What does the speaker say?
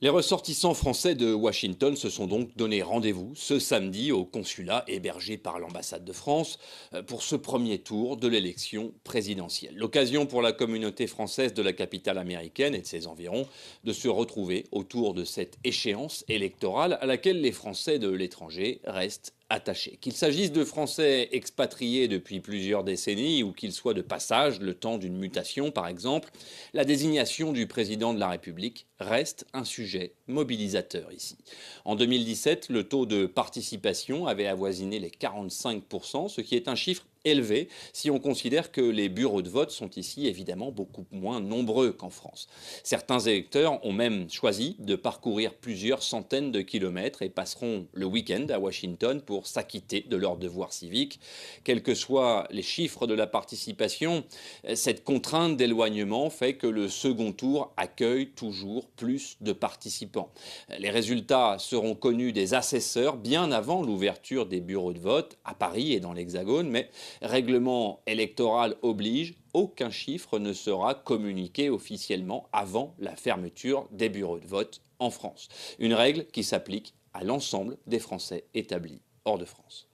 Les ressortissants français de Washington se sont donc donné rendez-vous ce samedi au consulat hébergé par l'ambassade de France pour ce premier tour de l'élection présidentielle. L'occasion pour la communauté française de la capitale américaine et de ses environs de se retrouver autour de cette échéance électorale à laquelle les Français de l'étranger restent attachés. Qu'il s'agisse de Français expatriés depuis plusieurs décennies ou qu'ils soient de passage le temps d'une mutation par exemple, la désignation du président de la République reste un sujet mobilisateur ici. En 2017, le taux de participation avait avoisiné les 45%, ce qui est un chiffre élevé si on considère que les bureaux de vote sont ici évidemment beaucoup moins nombreux qu'en France. Certains électeurs ont même choisi de parcourir plusieurs centaines de kilomètres et passeront le week-end à Washington pour s'acquitter de leurs devoirs civiques. Quels que soient les chiffres de la participation, cette contrainte d'éloignement fait que le second tour accueille toujours plus de participants. Les résultats seront connus des assesseurs bien avant l'ouverture des bureaux de vote à Paris et dans l'Hexagone, mais règlement électoral oblige, aucun chiffre ne sera communiqué officiellement avant la fermeture des bureaux de vote en France. Une règle qui s'applique à l'ensemble des Français établis hors de France.